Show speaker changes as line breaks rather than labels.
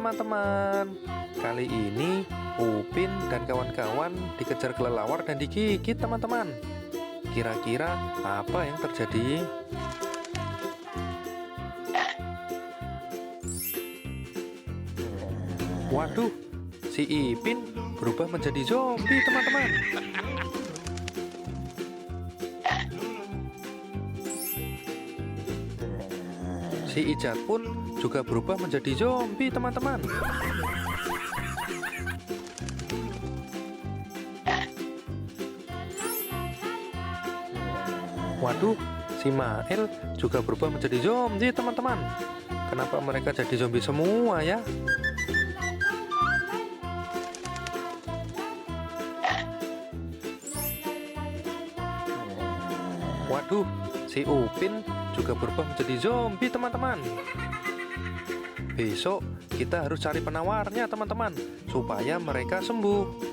teman-teman. Kali ini Upin dan kawan-kawan dikejar kelelawar dan digigit teman-teman. Kira-kira apa yang terjadi? Waduh, si Ipin berubah menjadi zombie teman-teman. Si Ijat pun juga berubah menjadi zombie teman-teman. Waduh, si Mael juga berubah menjadi zombie teman-teman. Kenapa mereka jadi zombie semua ya? Waduh, si Upin juga berubah menjadi zombie teman-teman. Besok kita harus cari penawarnya teman-teman, supaya mereka sembuh.